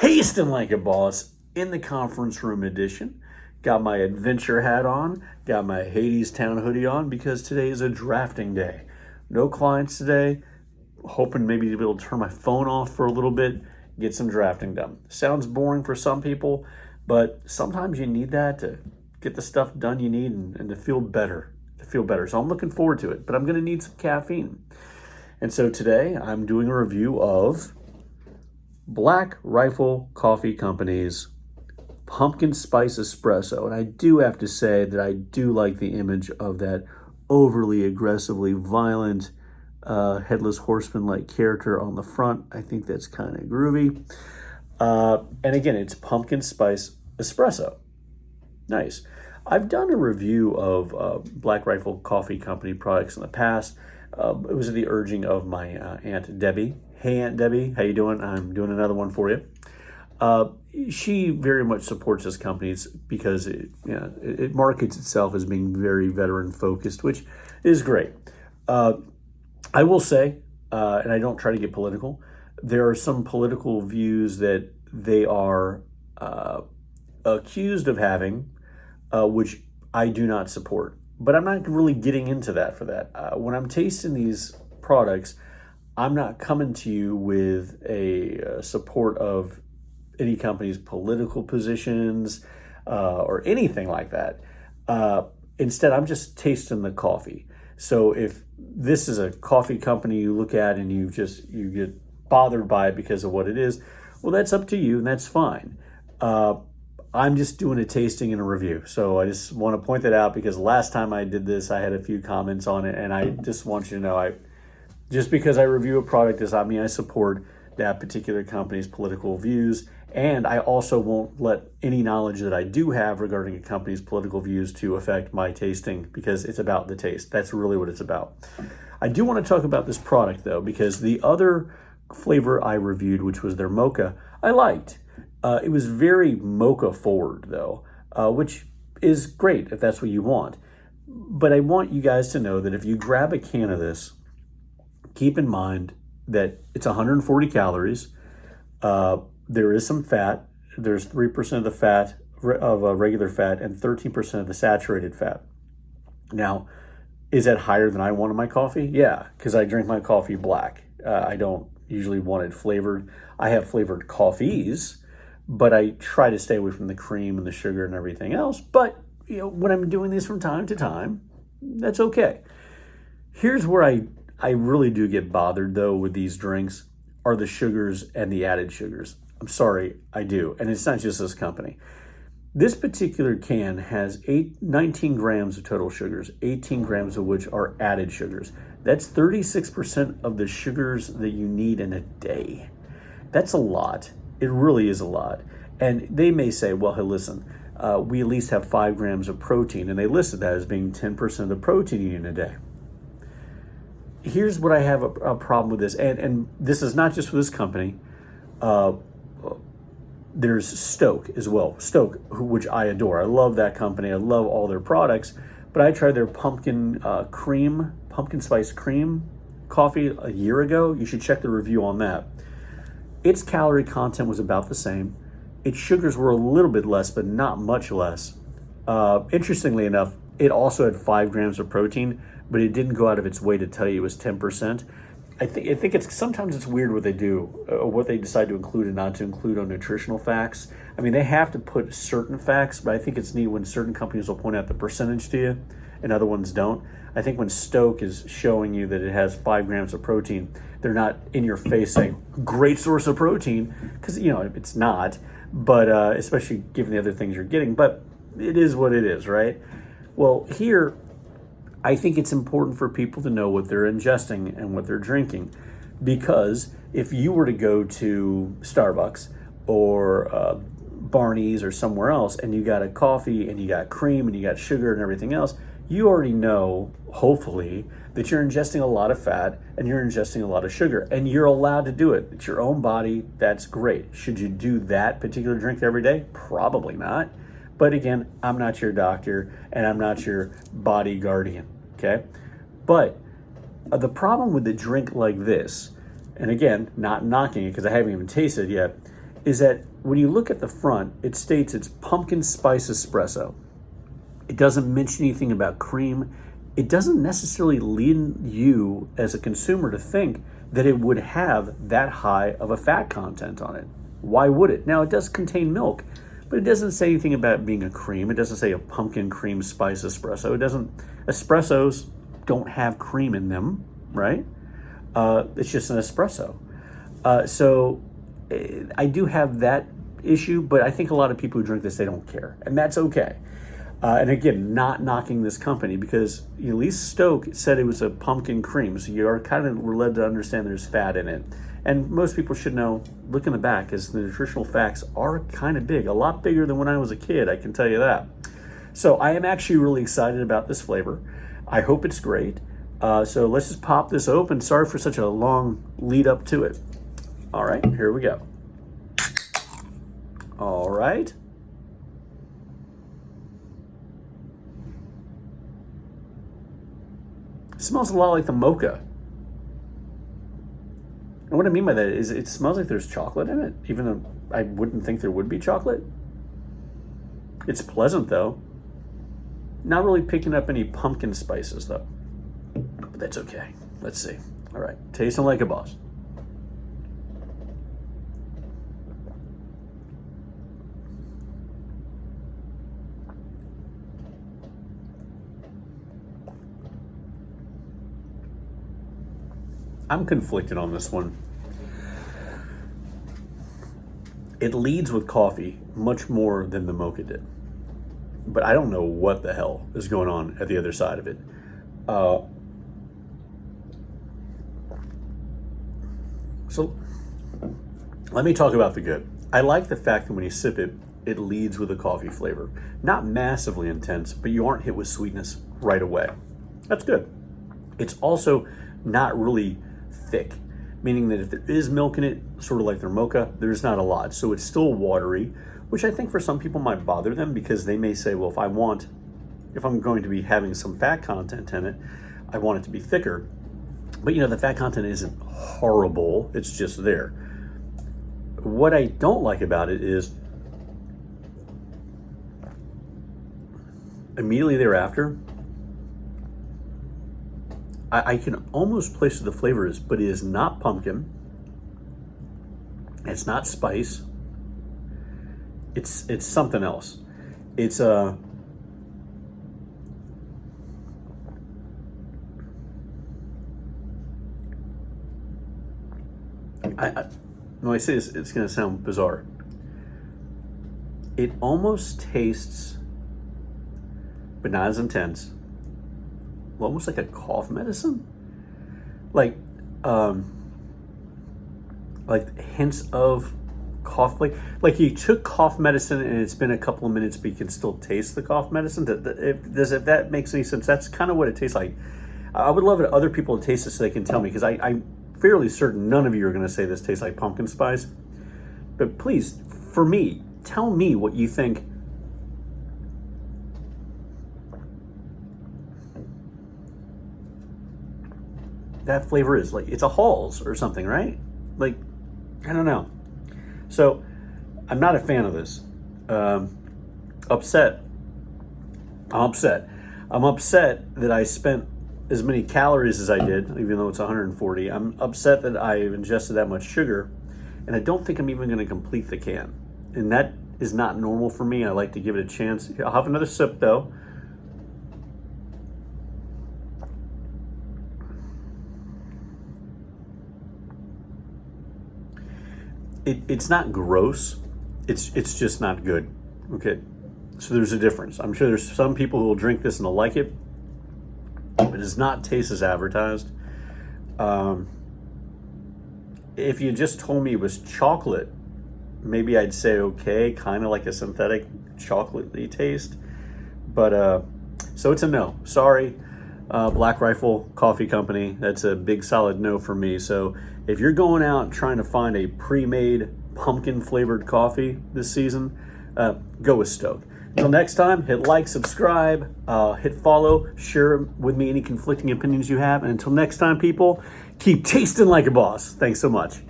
Tasting like a boss in the conference room edition. Got my adventure hat on, got my Hades Town hoodie on because today is a drafting day. No clients today. Hoping maybe to be able to turn my phone off for a little bit, get some drafting done. Sounds boring for some people, but sometimes you need that to get the stuff done you need and to feel better. So I'm looking forward to it, but I'm gonna need some caffeine. And so today I'm doing a review of Black Rifle Coffee Company's Pumpkin Spice Espresso. And I do have to say that I do like the image of that overly aggressively violent headless horseman-like character on the front. I think that's kind of groovy. And again, it's Pumpkin Spice Espresso. Nice. I've done a review of Black Rifle Coffee Company products in the past. It was at the urging of my Aunt Debbie. Hey, Aunt Debbie, how you doing? I'm doing another one for you. She very much supports this company because it markets itself as being very veteran-focused, which is great. I will say, and I don't try to get political, there are some political views that they are accused of having, which I do not support. But I'm not really getting into that for that. When I'm tasting these products, I'm not coming to you with a support of any company's political positions or anything like that. Instead, I'm just tasting the coffee. So if this is a coffee company you look at and you get bothered by it because of what it is, well, that's up to you and that's fine. I'm just doing a tasting and a review. So I just want to point that out because last time I did this, I had a few comments on it, and I just want you to know, just because I review a product does not mean I support that particular company's political views. And I also won't let any knowledge that I do have regarding a company's political views to affect my tasting because it's about the taste. That's really what it's about. I do want to talk about this product though, because the other flavor I reviewed, which was their mocha, I liked. It was very mocha forward though, which is great if that's what you want. But I want you guys to know that if you grab a can of this, keep in mind that it's 140 calories. There is some fat. There's 3% of the fat of regular fat and 13% of the saturated fat. Now, is that higher than I want in my coffee? Yeah, because I drink my coffee black. I don't usually want it flavored. I have flavored coffees, but I try to stay away from the cream and the sugar and everything else. But when I'm doing this from time to time, that's okay. Here's where I really do get bothered though with these drinks are the sugars and the added sugars. I'm sorry, I do. And it's not just this company. This particular can has 19 grams of total sugars, 18 grams of which are added sugars. That's 36% of the sugars that you need in a day. That's a lot. It really is a lot. And they may say, well, hey, listen, we at least have 5 grams of protein. And they listed that as being 10% of the protein you need in a day. Here's what I have a problem with this. And this is not just for this company. There's Stoke as well. Stoke, which I adore. I love that company. I love all their products. But I tried their pumpkin spice cream coffee a year ago. You should check the review on that. Its calorie content was about the same. Its sugars were a little bit less, but not much less. Interestingly enough, it also had 5 grams of protein, but it didn't go out of its way to tell you it was 10%. I think it's sometimes it's weird what they do, what they decide to include and not to include on nutritional facts. I mean, they have to put certain facts, but I think it's neat when certain companies will point out the percentage to you and other ones don't. I think when Stoke is showing you that it has 5 grams of protein, they're not in your face saying, great source of protein, because, it's not, but especially given the other things you're getting, but it is what it is, right? Well, here, I think it's important for people to know what they're ingesting and what they're drinking, because if you were to go to Starbucks or Barney's or somewhere else and you got a coffee and you got cream and you got sugar and everything else, you already know, hopefully, that you're ingesting a lot of fat and you're ingesting a lot of sugar, and you're allowed to do it. It's your own body. That's great. Should you do that particular drink every day? Probably not. But again, I'm not your doctor and I'm not your body guardian, okay? But the problem with the drink like this, and again, not knocking it because I haven't even tasted it yet, is that when you look at the front, it states it's pumpkin spice espresso. It doesn't mention anything about cream. It doesn't necessarily lead you as a consumer to think that it would have that high of a fat content on it. Why would it? Now, it does contain milk, but it doesn't say anything about being a cream. It doesn't say a pumpkin cream spice espresso. It doesn't, espressos don't have cream in them, right? It's just an espresso. So I do have that issue, but I think a lot of people who drink this, they don't care, and that's okay. And again, not knocking this company, because at least Stoke said it was a pumpkin cream, so you are kind of led to understand there's fat in it. And most people should know, look in the back, as the nutritional facts are kind of big, a lot bigger than when I was a kid, I can tell you that. So I am actually really excited about this flavor. I hope it's great. So let's just pop this open. Sorry for such a long lead up to it. All right, here we go. All right. It smells a lot like the mocha. And what I mean by that is it smells like there's chocolate in it, even though I wouldn't think there would be chocolate. It's pleasant though. Not really picking up any pumpkin spices though, but that's okay. Let's see. All right, tasting like a boss. I'm conflicted on this one. It leads with coffee much more than the mocha did, but I don't know what the hell is going on at the other side of it. So let me talk about the good. I like the fact that when you sip it, it leads with a coffee flavor. Not massively intense, but you aren't hit with sweetness right away. That's good. It's also not really thick, meaning that if there is milk in it, sort of like their mocha, there's not a lot. So it's still watery, which I think for some people might bother them, because they may say, well, if I'm going to be having some fat content in it, I want it to be thicker. But the fat content isn't horrible, it's just there. What I don't like about it is immediately thereafter, I can almost place what the flavor is, but it is not pumpkin. It's not spice. It's something else. It's when I say this, it's going to sound bizarre. It almost tastes, but not as intense, almost like a cough medicine, like hints of cough, like you took cough medicine and it's been a couple of minutes, but you can still taste the cough medicine. If that makes any sense, that's kind of what it tastes like. I would love it other people to taste this so they can tell me, because I'm fairly certain none of you are going to say this tastes like pumpkin spice. But please, for me, tell me what you think that flavor is. Like, it's a Halls or something, right? Like, I don't know. So I'm not a fan of this. Upset. I'm upset that I spent as many calories as I did, even though it's 140. I'm upset that I ingested that much sugar, and I don't think I'm even going to complete the can. And that is not normal for me. I like to give it a chance. I'll have another sip though. It's not gross. It's just not good. Okay, so there's a difference. I'm sure there's some people who will drink this and they'll like it, but it does not taste as advertised. If you just told me it was chocolate, maybe I'd say okay, kind of like a synthetic chocolatey taste. But so it's a no. Sorry, Black Rifle Coffee Company. That's a big solid no for me. So if you're going out trying to find a pre-made pumpkin flavored coffee this season, go with Stoke. Until next time, hit like, subscribe, hit follow, share with me any conflicting opinions you have. And until next time, people, keep tasting like a boss. Thanks so much.